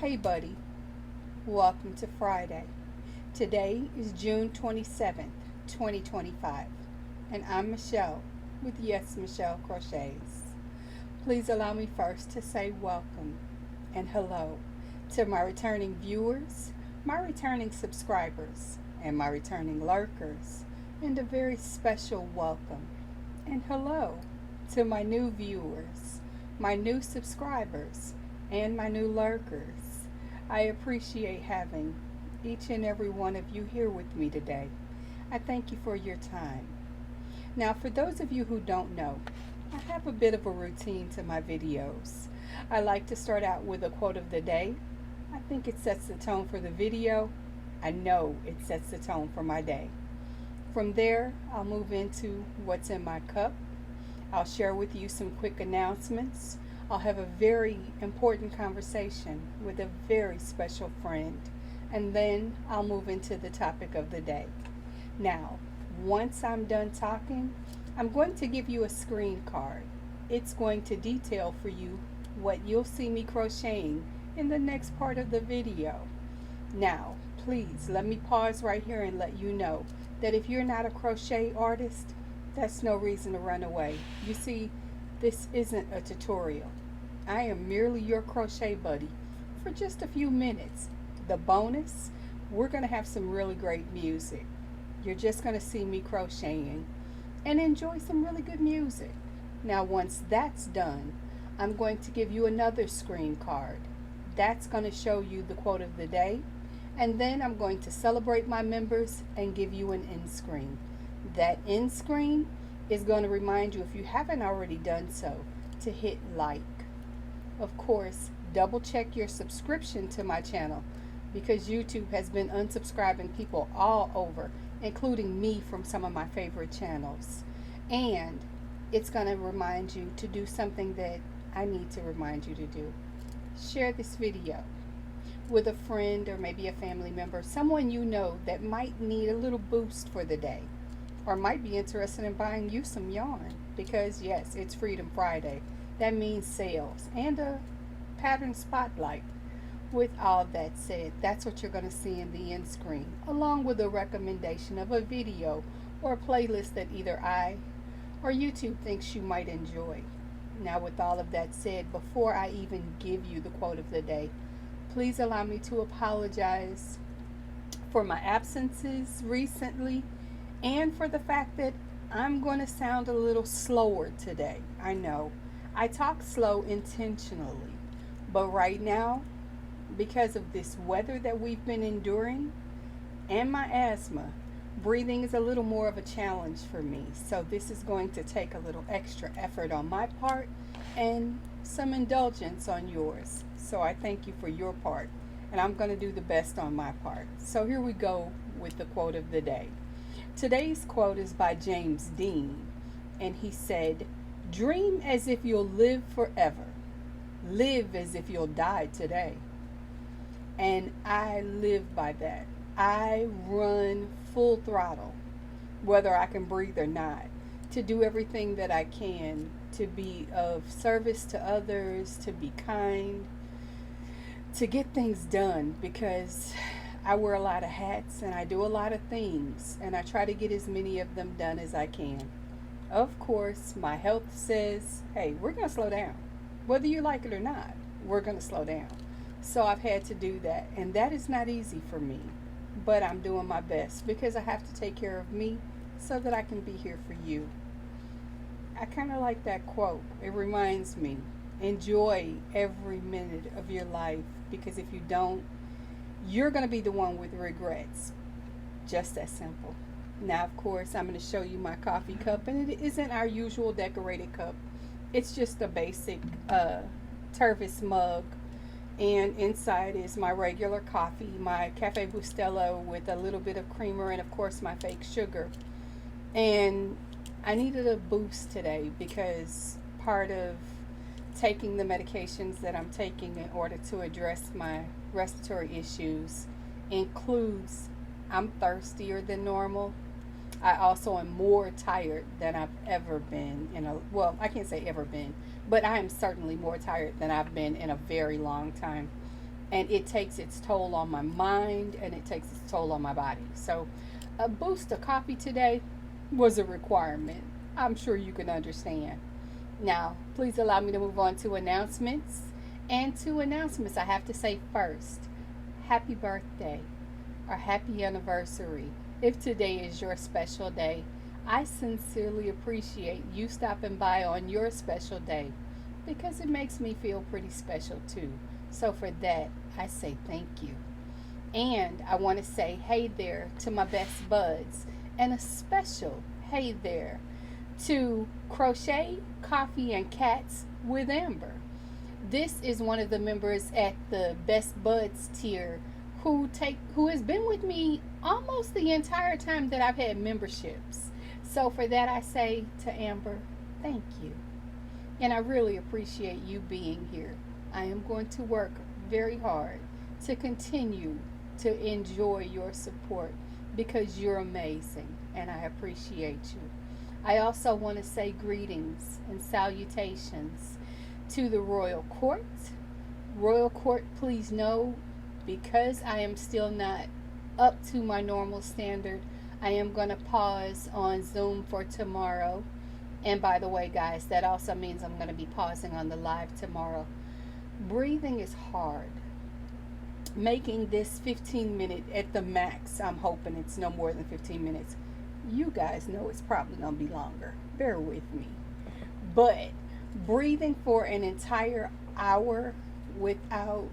Hey buddy, welcome to Friday. Today is June 27th, 2025, and I'm Michelle with YesMichelle Crochets. Please allow me first to say welcome and hello to my returning viewers, my returning subscribers, and my returning lurkers, and a very special welcome and hello to my new viewers, my new subscribers, and my new lurkers. I appreciate having each and every one of you here with me today. I thank you for your time. Now, for those of you who don't know, I have a bit of a routine to my videos. I like to start out with a quote of the day. I think it sets the tone for the video. I know it sets the tone for my day. From there, I'll move into what's in my cup. I'll share with you some quick announcements. I'll have a very important conversation with a very special friend, and then I'll move into the topic of the day. Now, once I'm done talking, I'm going to give you a screen card. It's going to detail for you what you'll see me crocheting in the next part of the video. Now, please let me pause right here and let you know that if you're not a crochet artist, that's no reason to run away. You see, this isn't a tutorial. I am merely your crochet buddy for just a few minutes. The bonus, we're going to have some really great music. You're just going to see me crocheting and enjoy some really good music. Now, once that's done, I'm going to give you another screen card. That's going to show you the quote of the day, and then I'm going to celebrate my members and give you an end screen. That end screen is going to remind you, if you haven't already done so, to hit like. Of course, double check your subscription to my channel, because YouTube has been unsubscribing people all over, including me from some of my favorite channels. And it's going to remind you to do something that I need to remind you to do. Share this video with a friend or maybe a family member, someone you know that might need a little boost for the day, or might be interested in buying you some yarn, because yes, it's Freedom Friday. That means sales and a pattern spotlight. With all that said, that's what you're going to see in the end screen, along with a recommendation of a video or a playlist that either I or YouTube thinks you might enjoy. Now, with all of that said, before I even give you the quote of the day, please allow me to apologize for my absences recently, and for the fact that I'm going to sound a little slower today. I know I talk slow intentionally, but right now, because of this weather that we've been enduring and my asthma, breathing is a little more of a challenge for me. So this is going to take a little extra effort on my part and some indulgence on yours. So I thank you for your part, and I'm going to do the best on my part. So here we go with the quote of the day. Today's quote is by James Dean, and he said, "Dream as if you'll live forever. Live as if you'll die today." And I live by that. I run full throttle, whether I can breathe or not, to do everything that I can to be of service to others, to be kind, to get things done, because I wear a lot of hats and I do a lot of things, and I try to get as many of them done as I can. Of course, my health says, hey, we're going to slow down. Whether you like it or not, we're going to slow down. So I've had to do that, and that is not easy for me. But I'm doing my best, because I have to take care of me so that I can be here for you. I kind of like that quote. It reminds me, enjoy every minute of your life, because if you don't, you're going to be the one with regrets. Just that simple. Now, of course, I'm going to show you my coffee cup, and it isn't our usual decorated cup. It's just a basic Tervis mug, and inside is my regular coffee, my Cafe Buestelo with a little bit of creamer, and of course my fake sugar. And I needed a boost today, because part of taking the medications that I'm taking in order to address my respiratory issues includes I'm thirstier than normal. I also am more tired than I've ever been well, I can't say ever been, but I am certainly more tired than I've been in a very long time. and it takes its toll on my mind and it takes its toll on my body. So a boost of coffee today was a requirement. I'm sure you can understand. Now, please allow me to move on to announcements. And to announcements, I have to say first, happy birthday or happy anniversary. If today is your special day, I sincerely appreciate you stopping by on your special day because it makes me feel pretty special too. So for that, I say thank you. And I want to say hey there to my best buds, and a special hey there to Crochet, Coffee, and Cats with Amber. This is one of the members at the Best Buds tier who has been with me almost the entire time that I've had memberships. So for that, I say to Amber, thank you. And I really appreciate you being here. I am going to work very hard to continue to enjoy your support because you're amazing and I appreciate you. I also want to say greetings and salutations to the Royal Court. Royal Court, please know, because I am still not up to my normal standard, I am going to pause on Zoom for tomorrow. And by the way, guys, that also means I'm going to be pausing on the live tomorrow. Breathing is hard. Making this 15-minute at the max, I'm hoping it's no more than 15 minutes. You guys know it's probably going to be longer. Bear with me. But breathing for an entire hour without,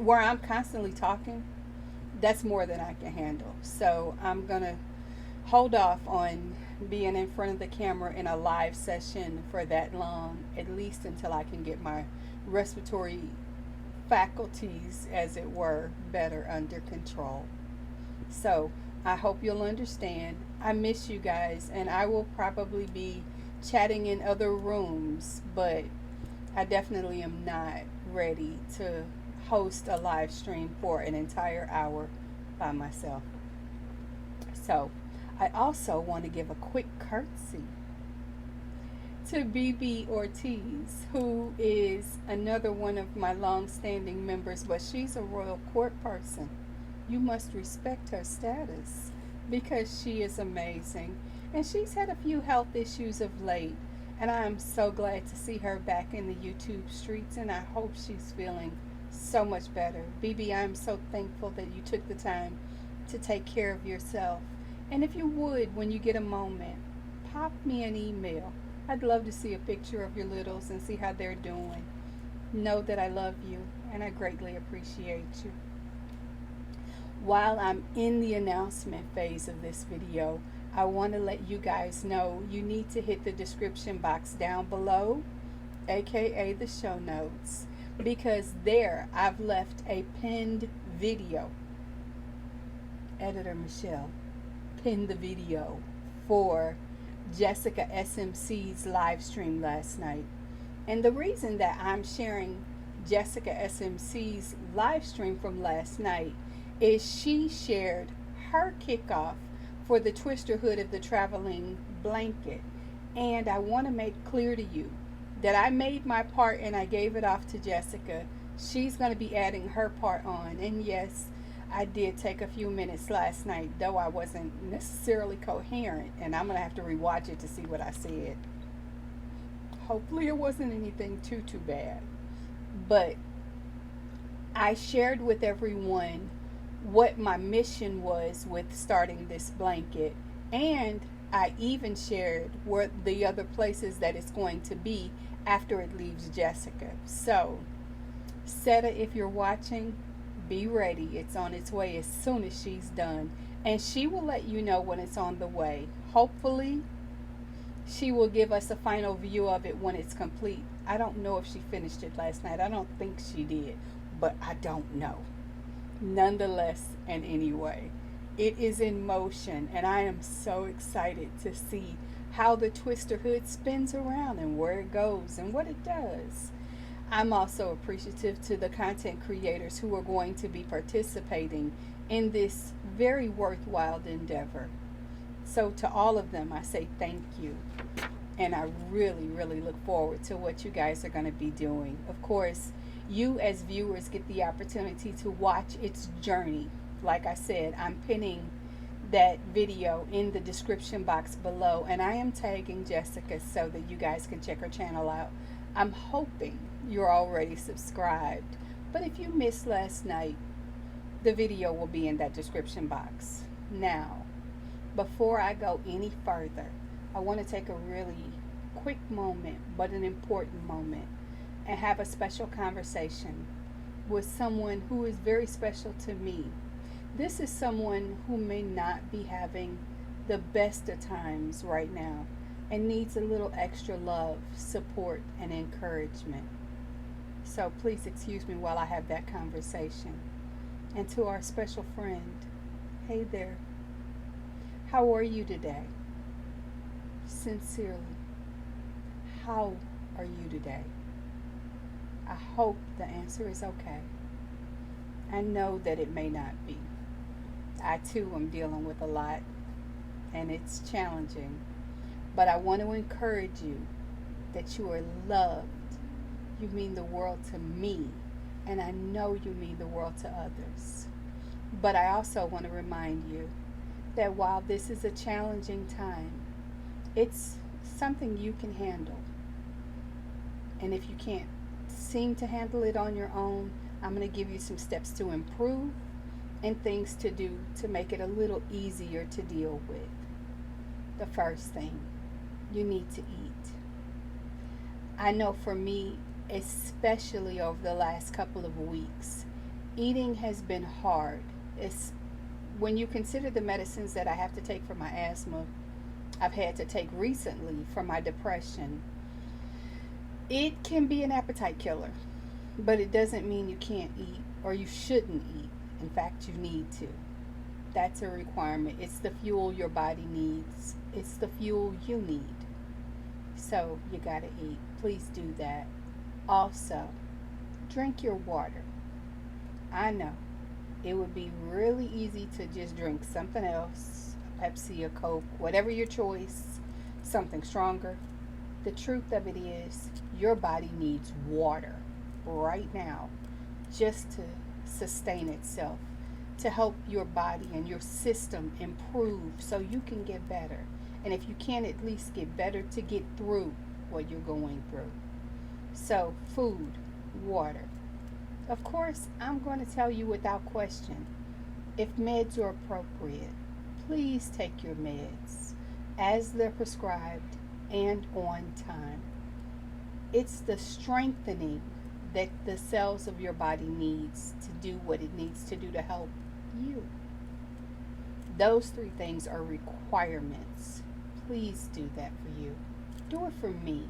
where I'm constantly talking, that's more than I can handle. So I'm going to hold off on being in front of the camera in a live session for that long, at least until I can get my respiratory faculties, as it were, better under control. So I hope you'll understand. I miss you guys, and I will probably be chatting in other rooms, but I definitely am not ready to host a live stream for an entire hour by myself. So I also want to give a quick curtsy to BB Ortiz, who is another one of my long-standing members, but she's a Royal Court person. You must respect her status because she is amazing. And she's had a few health issues of late, and I am so glad to see her back in the YouTube streets, and I hope she's feeling so much better. BB, I'm so thankful that you took the time to take care of yourself. And if you would, when you get a moment, pop me an email. I'd love to see a picture of your littles and see how they're doing. Know that I love you and I greatly appreciate you. While I'm in the announcement phase of this video, I want to let you guys know you need to hit the description box down below, aka the show notes, because there I've left a pinned video. Editor Michelle pinned the video for Jessica SMC's live stream last night. And the reason that I'm sharing Jessica SMC's live stream from last night is she shared her kickoff for the twister hood of the traveling blanket. And I want to make clear to you that I made my part and I gave it off to Jessica. She's going to be adding her part on. And yes, I did take a few minutes last night, though I wasn't necessarily coherent, and I'm going to have to rewatch it to see what I said. Hopefully it wasn't anything too bad. But I shared with everyone what my mission was with starting this blanket, and I even shared what the other places that it's going to be after it leaves Jessica. So, Seta, if you're watching, be ready. It's on its way as soon as she's done, and she will let you know when it's on the way. Hopefully she will give us a final view of it when it's complete. I don't know if she finished it last night. I don't think she did, but I don't know. Nonetheless, and anyway, it is in motion, and I am so excited to see how the twister hood spins around and where it goes and what it does. I'm also appreciative to the content creators who are going to be participating in this very worthwhile endeavor. So to all of them, I say thank you. And I really, really look forward to what you guys are going to be doing. Of course, You as viewers get the opportunity to watch its journey. Like I said, I'm pinning that video in the description box below, and I am tagging Jessica so that you guys can check her channel out. I'm hoping you're already subscribed, but if you missed last night, the video will be in that description box. Now, before I go any further, I want to take a really quick moment, but an important moment, and have a special conversation with someone who is very special to me. This is someone who may not be having the best of times right now and needs a little extra love, support, and encouragement. So please excuse me while I have that conversation. And to our special friend, hey there. How are you today? Sincerely, how are you today? I hope the answer is okay. I know that it may not be. I too am dealing with a lot, and it's challenging. But I want to encourage you that you are loved. You mean the world to me, and I know you mean the world to others. But I also want to remind you that while this is a challenging time, it's something you can handle. And if you can't seem to handle it on your own, I'm going to give you some steps to improve and things to do to make it a little easier to deal with. The first thing, you need to eat. I know for me, especially over the last couple of weeks, eating has been hard. It's when you consider the medicines that I have to take for my asthma, I've had to take recently for my depression. It can be an appetite killer, but it doesn't mean you can't eat or you shouldn't eat. In fact, you need to. That's a requirement. It's the fuel your body needs. It's the fuel you need. So you gotta eat. Please do that. Also, drink your water. I know it would be really easy to just drink something else, a Pepsi, a Coke, whatever your choice, something stronger. The truth of it is, your body needs water right now just to sustain itself, to help your body and your system improve so you can get better. And if you can't at least get better, to get through what you're going through. So food, water. Of course, I'm going to tell you without question, if meds are appropriate, please take your meds as they're prescribed and on time. It's the strengthening that the cells of your body needs to do what it needs to do to help you. Those three things are requirements. Please do that for you. Do it for me.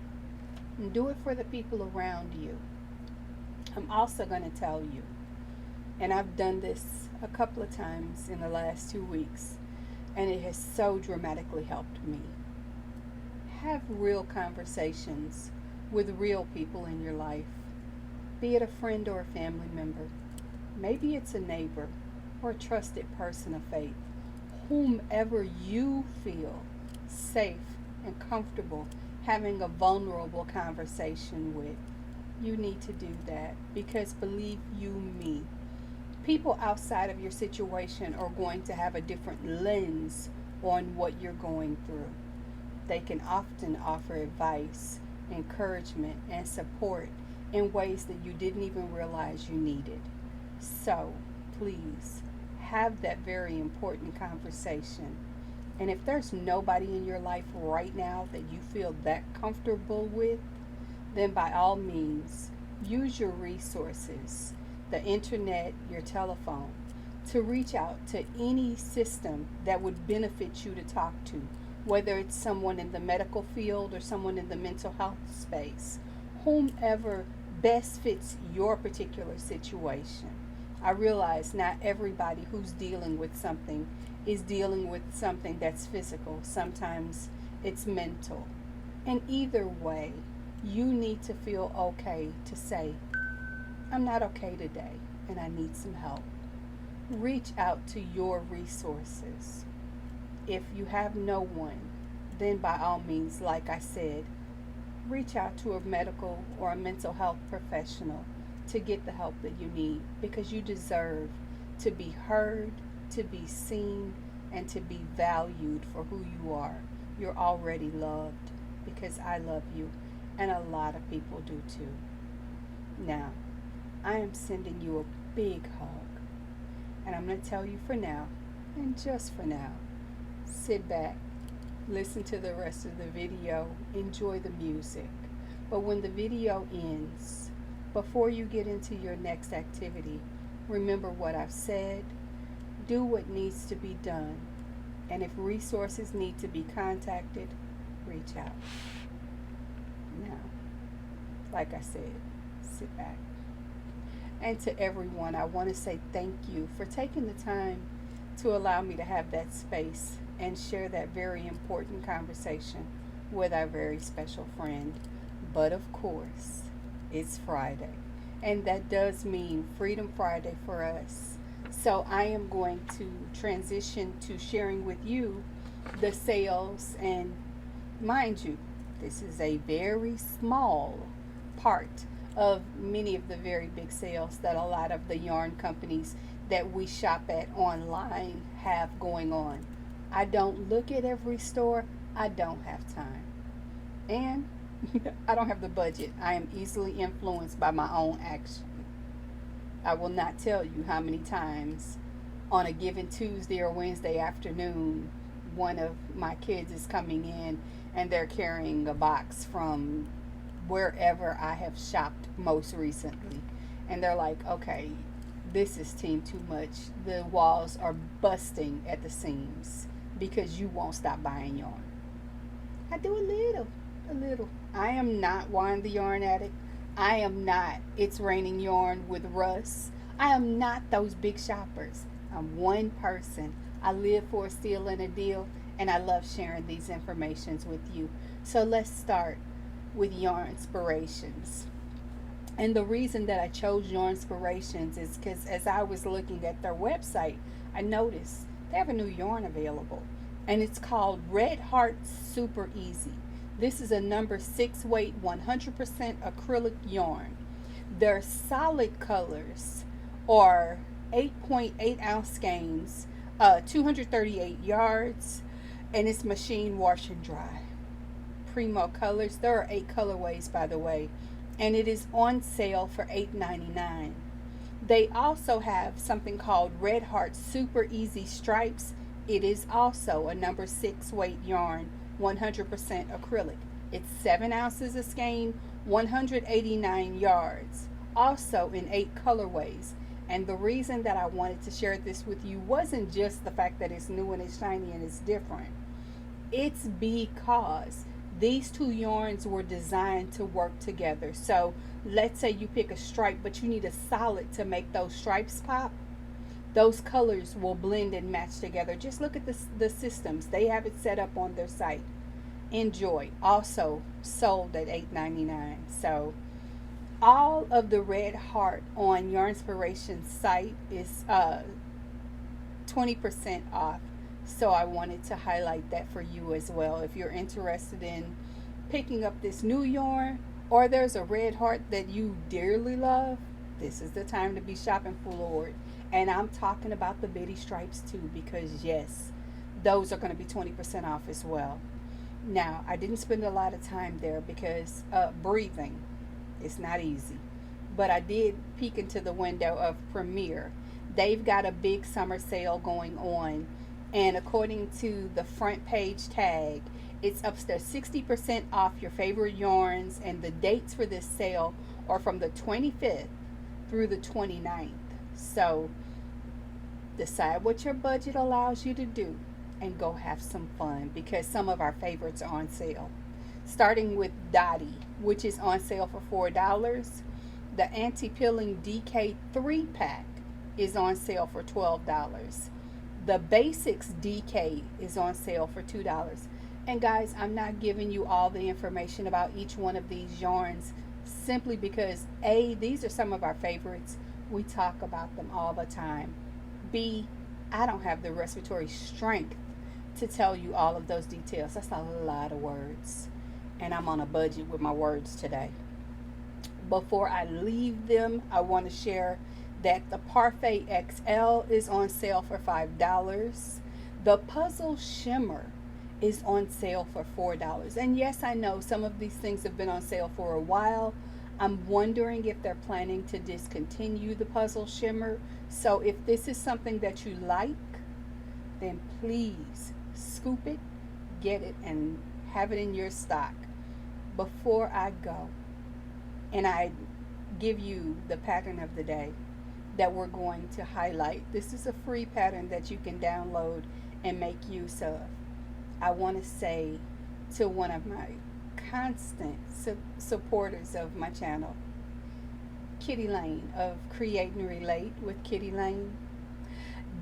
And do it for the people around you. I'm also going to tell you, and I've done this a couple of times in the last 2 weeks, and it has so dramatically helped me. Have real conversations with real people in your life. Be it a friend or a family member. Maybe it's a neighbor or a trusted person of faith. Whomever you feel safe and comfortable having a vulnerable conversation with, you need to do that, because believe you me, people outside of your situation are going to have a different lens on what you're going through. They can often offer advice, encouragement, and support in ways that you didn't even realize you needed. So please have that very important conversation. And if there's nobody in your life right now that you feel that comfortable with, then by all means, use your resources, the internet, your telephone, to reach out to any system that would benefit you to talk to, whether it's someone in the medical field or someone in the mental health space, whomever best fits your particular situation. I realize not everybody who's dealing with something is dealing with something that's physical. Sometimes it's mental. And either way, you need to feel okay to say, I'm not okay today and I need some help. Reach out to your resources. If you have no one, then by all means, like I said, reach out to a medical or a mental health professional to get the help that you need, because you deserve to be heard, to be seen, and to be valued for who you are. You're already loved because I love you, and a lot of people do too. Now, I am sending you a big hug, and I'm going to tell you for now, and just for now, sit back, listen to the rest of the video, enjoy the music. But when the video ends, before you get into your next activity, remember what I've said. Do what needs to be done. And if resources need to be contacted, reach out. Now, like I said, sit back. And to everyone, I want to say thank you for taking the time to allow me to have that space and share that very important conversation with our very special friend. But of course, it's Friday, and that does mean Freedom Friday for us. So I am going to transition to sharing with you the sales, and mind you, this is a very small part of many of the very big sales that a lot of the yarn companies that we shop at online have going on. I don't look at every store. I don't have time. And I don't have the budget. I am easily influenced by my own action. I will not tell you how many times on a given Tuesday or Wednesday afternoon, one of my kids is coming in and they're carrying a box from wherever I have shopped most recently. And they're like, okay, this is team too much. The walls are busting at the seams because you won't stop buying yarn. I do a little. I am not Juan the Yarn Addict. I am not It's Raining Yarn with Russ. I am not those big shoppers. I'm one person. I live for a steal and a deal, and I love sharing these informations with you. So let's start with Yarn Inspirations. And the reason that I chose Yarn Inspirations is because as I was looking at their website, I noticed they have a new yarn available, and it's called Red Heart Super Easy. This is a number 6 weight 100% acrylic yarn. Their solid colors are 8.8 ounce skeins, 238 yards, and it's machine wash and dry. Primo colors. There are 8 colorways, by the way, and it is on sale for $8.99. They also have something called Red Heart Super Easy Stripes. It is also a number 6 weight yarn, 100% acrylic. It's 7 ounces a skein, 189 yards, also in 8 colorways. And the reason that I wanted to share this with you wasn't just the fact that it's new and it's shiny and it's different. It's because these two yarns were designed to work together. So let's say you pick a stripe, but you need a solid to make those stripes pop. Those colors will blend and match together. Just look at the systems. They have it set up on their site. Enjoy. Also sold at $8.99. So all of the Red Heart on Yarn Inspiration's site is 20% off. So I wanted to highlight that for you as well. If you're interested in picking up this new yarn, or there's a Red Heart that you dearly love, this is the time to be shopping forward. And I'm talking about the bitty stripes too, because yes, those are going to be 20% off as well. Now, I didn't spend a lot of time there because breathing is not easy. But I did peek into the window of Premier. They've got a big summer sale going on. And according to the front page tag, it's up to 60% off your favorite yarns. And the dates for this sale are from the 25th through the 29th. So decide what your budget allows you to do and go have some fun, because some of our favorites are on sale. Starting with Dottie, which is on sale for $4. The anti-peeling DK 3-pack is on sale for $12. The Basics DK is on sale for $2. And guys, I'm not giving you all the information about each one of these yarns simply because A, these are some of our favorites. We talk about them all the time. B, I don't have the respiratory strength to tell you all of those details. That's a lot of words. And I'm on a budget with my words today. Before I leave them, I want to share that the Parfait XL is on sale for $5. The Puzzle Shimmer is on sale for $4. And yes, I know some of these things have been on sale for a while. I'm wondering if they're planning to discontinue the Puzzle Shimmer. So if this is something that you like, then please scoop it, get it, and have it in your stock. Before I go and I give you the pattern of the day that we're going to highlight, this is a free pattern that you can download and make use of. I want to say to one of my constant supporters of my channel, Kitty Lane of Create and Relate with Kitty Lane,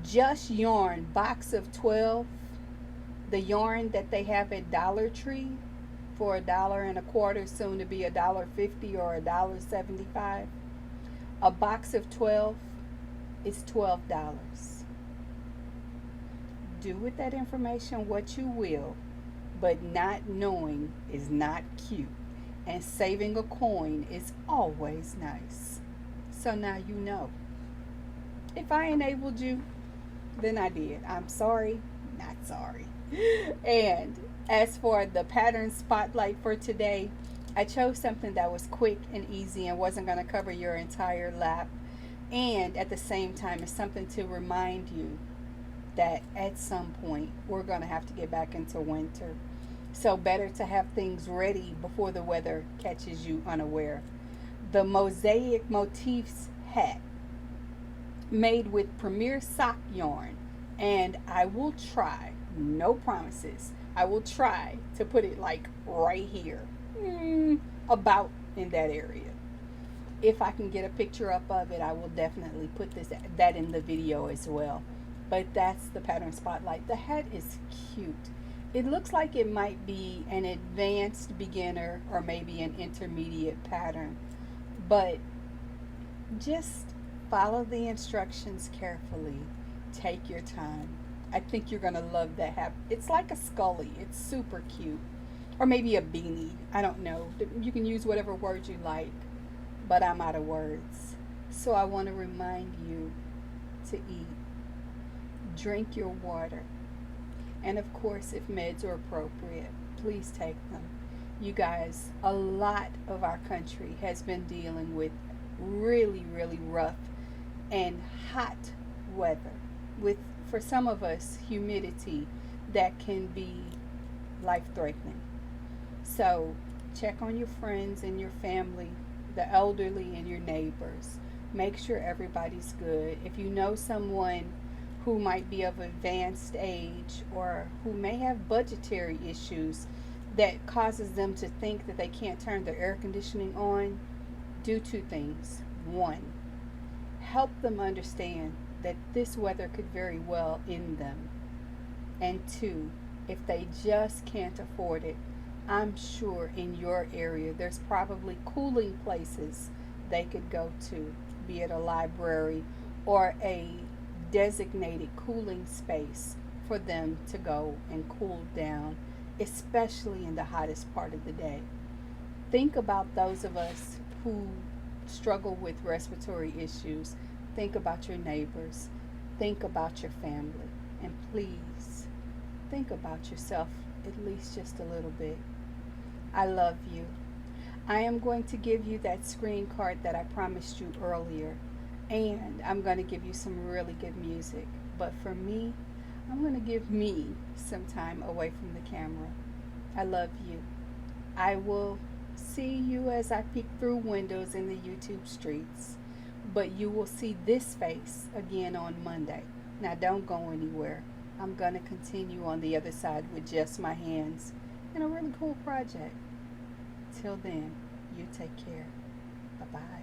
Just Yarn box of 12, the yarn that they have at Dollar Tree for $1.25, soon to be $1.50 or $1.75. A box of 12 is $12. Do with that information what you will, but not knowing is not cute, and saving a coin is always nice. So now you know. If I enabled you, then I did. I'm sorry, not sorry. And as for the pattern spotlight for today, I chose something that was quick and easy and wasn't going to cover your entire lap, and at the same time it's something to remind you that at some point we're going to have to get back into winter. So better to have things ready before the weather catches you unaware. The Mosaic Motifs Hat, made with Premier Sock yarn, and I will try, no promises, I will try to put it like right here, about in that area. If I can get a picture up of it, I will definitely put that in the video as well. But that's the pattern spotlight. The hat is cute. It looks like it might be an advanced beginner or maybe an intermediate pattern, but just follow the instructions carefully. Take your time. I think you're going to love that hat. It's like a Scully. It's super cute. Or maybe a beanie. I don't know. You can use whatever word you like, but I'm out of words. So I want to remind you to eat. Drink your water. And of course, if meds are appropriate, please take them. You guys, a lot of our country has been dealing with really, really rough and hot weather, with, for some of us, humidity that can be life-threatening. So check on your friends and your family, the elderly and your neighbors. Make sure everybody's good. If you know someone who might be of advanced age or who may have budgetary issues that causes them to think that they can't turn their air conditioning on, do two things. One, help them understand that this weather could very well end them. And two, if they just can't afford it, I'm sure in your area there's probably cooling places they could go to, be it a library or a designated cooling space for them to go and cool down, especially in the hottest part of the day. Think about those of us who struggle with respiratory issues. Think about your neighbors. Think about your family. And please, think about yourself at least just a little bit. I love you. I am going to give you that screen card that I promised you earlier. And I'm going to give you some really good music. But for me, I'm going to give me some time away from the camera. I love you. I will see you as I peek through windows in the YouTube streets. But you will see this face again on Monday. Now don't go anywhere. I'm going to continue on the other side with just my hands in a really cool project. Till then, you take care. Bye-bye.